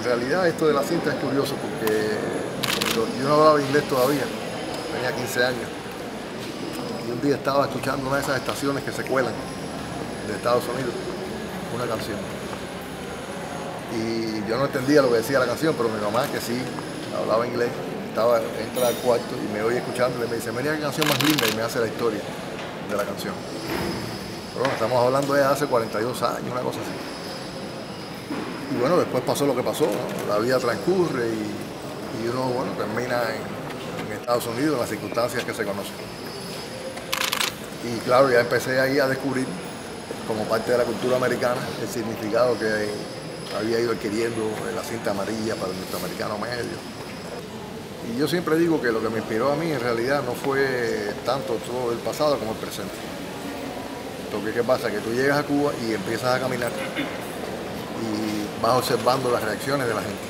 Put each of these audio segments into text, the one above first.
realidad esto de la cinta es curioso porque yo no hablaba inglés todavía, tenía 15 años. Y un día estaba escuchando una de esas estaciones que se cuelan de Estados Unidos, una canción. Y yo no entendía lo que decía la canción, pero mi mamá, que sí hablaba inglés, entra al cuarto y me oye escuchando y me dice, mira qué canción más linda, y me hace la historia de la canción. Pero bueno, estamos hablando de hace 42 años, una cosa así. Y bueno, después pasó lo que pasó, ¿no? La vida transcurre y uno, bueno, termina en Estados Unidos en las circunstancias que se conocen. Y claro, ya empecé ahí a descubrir, como parte de la cultura americana, el significado que había ido adquiriendo la cinta amarilla para el norteamericano medio. Y yo siempre digo que lo que me inspiró a mí en realidad no fue tanto todo el pasado como el presente. Porque ¿qué pasa? Que tú llegas a Cuba y empiezas a caminar y vas observando las reacciones de la gente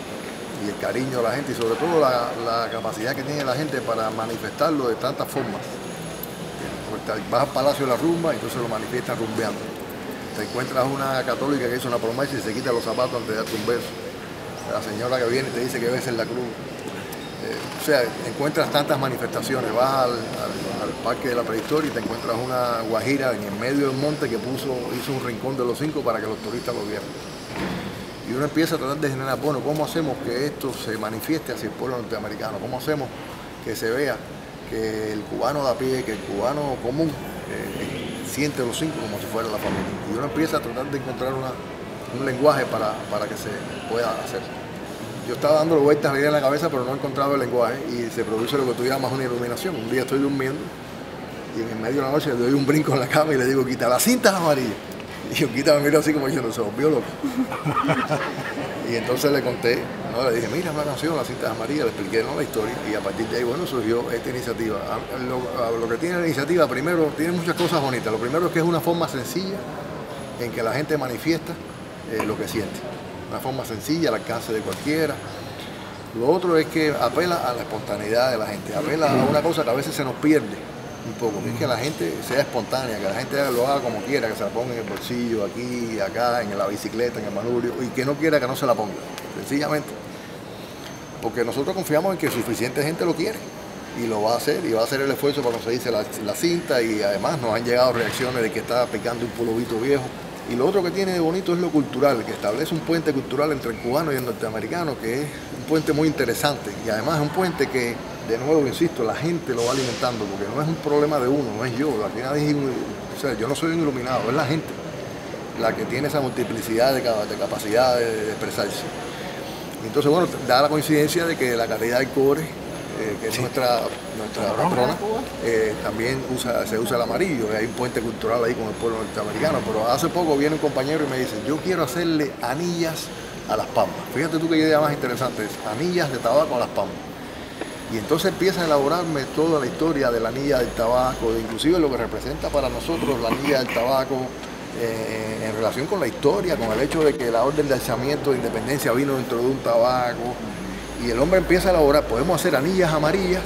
y el cariño de la gente y sobre todo la capacidad que tiene la gente para manifestarlo de tantas formas. Vas al Palacio de la Rumba y entonces lo manifiestan rumbeando. Te encuentras una católica que hizo una promesa y se quita los zapatos antes de darte un beso. La señora que viene y te dice que beses la cruz. O sea, encuentras tantas manifestaciones. Vas al Parque de la Prehistoria y te encuentras una guajira en el medio del monte que hizo un rincón de los 5 para que los turistas lo vieran. Y uno empieza a tratar de generar, bueno, ¿cómo hacemos que esto se manifieste hacia el pueblo norteamericano? ¿Cómo hacemos que se vea que el cubano de a pie, que el cubano común siente los 5 como si fuera la familia? Y uno empieza a tratar de encontrar un lenguaje para que se pueda hacer. Yo estaba dándole vueltas a la idea en la cabeza, pero no encontraba el lenguaje y se produce lo que tú llamas una iluminación. Un día estoy durmiendo y en el medio de la noche le doy un brinco en la cama y le digo, quita las cintas amarillas. Y yo quita me miro así como diciendo, se volvió loco. Y entonces le conté, ¿no? Le dije, mira la canción, las cintas amarillas, le expliqué, ¿no?, la historia y a partir de ahí, bueno, surgió esta iniciativa. Lo que tiene la iniciativa, primero, tiene muchas cosas bonitas. Lo primero es que es una forma sencilla en que la gente manifiesta lo que siente. Una forma sencilla, al alcance de cualquiera. Lo otro es que apela a la espontaneidad de la gente, apela a una cosa que a veces se nos pierde un poco, que es que la gente sea espontánea, que la gente lo haga como quiera, que se la ponga en el bolsillo, aquí, acá, en la bicicleta, en el manubrio, y que no quiera que no se la ponga, sencillamente. Porque nosotros confiamos en que suficiente gente lo quiere y lo va a hacer, y va a hacer el esfuerzo para conseguirse la cinta, y además nos han llegado reacciones de que está picando un pulovito viejo. Y lo otro que tiene de bonito es lo cultural, que establece un puente cultural entre el cubano y el norteamericano, que es un puente muy interesante. Y además es un puente que, de nuevo, insisto, la gente lo va alimentando, porque no es un problema de uno, no es yo. Aquí nadie o sea, yo no soy un iluminado, es la gente la que tiene esa multiplicidad de capacidad de expresarse. Y entonces, bueno, da la coincidencia de que la caridad del cobre, que es nuestra patrona, también se usa el amarillo. Hay un puente cultural ahí con el pueblo norteamericano, pero hace poco viene un compañero y me dice, yo quiero hacerle anillas a las palmas. Fíjate tú qué idea más interesante es, anillas de tabaco a las palmas. Y entonces empieza a elaborarme toda la historia de la anilla del tabaco, inclusive lo que representa para nosotros la anilla del tabaco, en relación con la historia, con el hecho de que la orden de alzamiento de independencia vino dentro de un tabaco. Y el hombre empieza a elaborar, podemos hacer anillas amarillas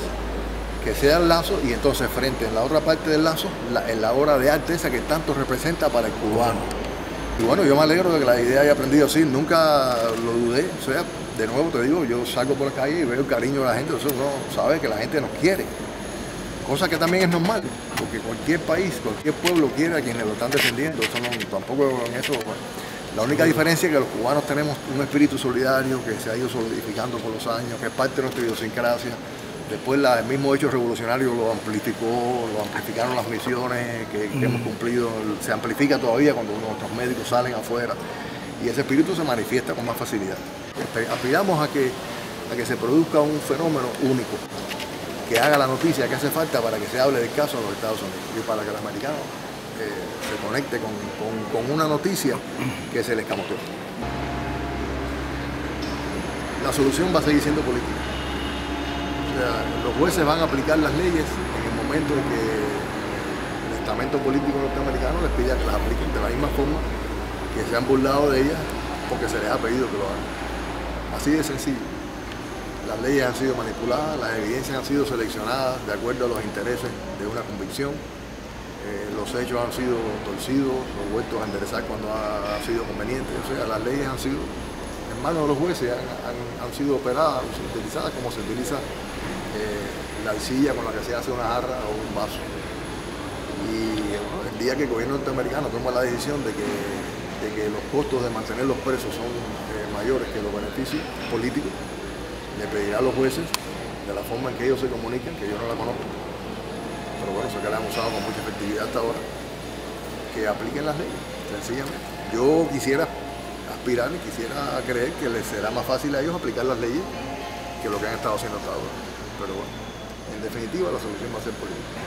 que sean lazos y entonces frente en la otra parte del lazo, la obra de arte esa que tanto representa para el cubano. Y bueno, yo me alegro de que la idea haya aprendido así, nunca lo dudé. O sea, de nuevo te digo, yo salgo por la calle y veo el cariño de la gente, entonces uno sabe que la gente nos quiere. Cosa que también es normal, porque cualquier país, cualquier pueblo quiere a quienes lo están defendiendo. Eso no, tampoco en eso... Bueno. La única diferencia es que los cubanos tenemos un espíritu solidario que se ha ido solidificando por los años, que es parte de nuestra idiosincrasia. Después el mismo hecho revolucionario lo amplificaron las misiones que hemos cumplido, se amplifica todavía cuando nuestros médicos salen afuera y ese espíritu se manifiesta con más facilidad. Aspiramos a que se produzca un fenómeno único, que haga la noticia que hace falta para que se hable del caso en los Estados Unidos y para que el americano se conecte con una noticia que se le escamoteó. La solución va a seguir siendo política. O sea, los jueces van a aplicar las leyes en el momento en que el estamento político norteamericano les pida que las apliquen de la misma forma que se han burlado de ellas porque se les ha pedido que lo hagan. Así de sencillo. Las leyes han sido manipuladas, las evidencias han sido seleccionadas de acuerdo a los intereses de una convicción. Los hechos han sido torcidos, los vueltos a enderezar cuando ha sido conveniente. O sea, las leyes han sido en manos de los jueces han sido operadas o sintetizadas como se utiliza la arcilla con la que se hace una jarra o un vaso. Y bueno, el día que el gobierno norteamericano toma la decisión de que los costos de mantener los presos son mayores que los beneficios políticos, le pedirá a los jueces, de la forma en que ellos se comunican, que yo no la conozco, pero bueno, sé que la han usado con mucha efectividad hasta ahora, que apliquen las leyes, sencillamente. Yo quisiera aspirar y quisiera creer que les será más fácil a ellos aplicar las leyes que lo que han estado haciendo hasta ahora. Pero bueno, en definitiva la solución va a ser política.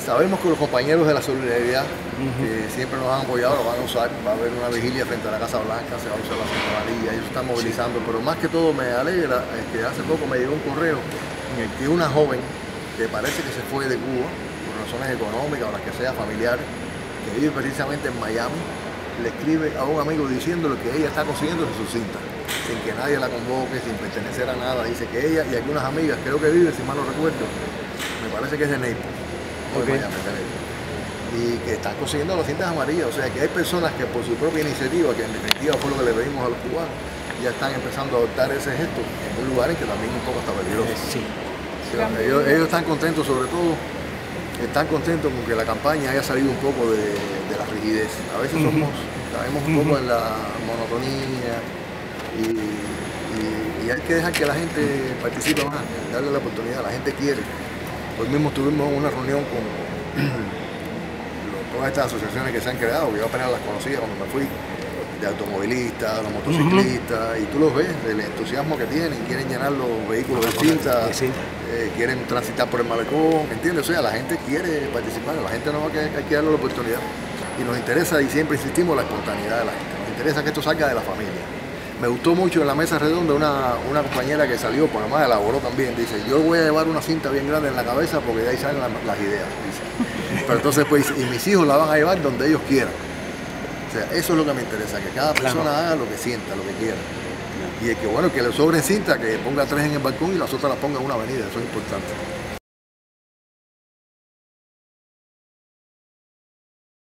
Sabemos que los compañeros de la solidaridad, que siempre nos han apoyado, lo van a usar. Va a haber una vigilia frente a la Casa Blanca, se va a usar la Santa María, ellos están movilizando, pero más que todo me alegra que hace poco me llegó un correo en el que una joven que parece que se fue de Cuba por razones económicas o las que sea familiares, que vive precisamente en Miami, le escribe a un amigo diciéndole que ella está consiguiendo su cinta, sin que nadie la convoque, sin pertenecer a nada. Dice que ella y algunas amigas, creo que vive, si mal no recuerdo, me parece que es de Naples, okay, Miami, y que están consiguiendo las cintas amarillas. O sea que hay personas que por su propia iniciativa, que en definitiva fue lo que le pedimos a los cubanos, ya están empezando a adoptar ese gesto en un lugar en que también un poco está peligroso. Sí. Ellos están contentos, sobre todo están contentos con que la campaña haya salido un poco de la rigidez. A veces caemos un poco en la monotonía y hay que dejar que la gente participe más, darle la oportunidad. La gente quiere. Hoy mismo tuvimos una reunión con todas estas asociaciones que se han creado, que yo apenas las conocía cuando me fui, de automovilistas, los motociclistas, y tú los ves, el entusiasmo que tienen, quieren llenar los vehículos de cinta, quieren transitar por el malecón, ¿entiendes? O sea, la gente quiere participar, la gente no va a hay que darle la oportunidad. Y nos interesa, y siempre insistimos, la espontaneidad de la gente. Nos interesa que esto salga de la familia. Me gustó mucho en la mesa redonda una compañera que salió, por además elaboró también, dice, yo voy a llevar una cinta bien grande en la cabeza porque de ahí salen las ideas, dice. Pero entonces, pues, y mis hijos la van a llevar donde ellos quieran. O sea, eso es lo que me interesa, que cada persona haga lo que sienta, lo que quiera. Y el que, bueno, que le sobren cinta, que ponga 3 en el balcón y las otras las ponga en una avenida, eso es importante.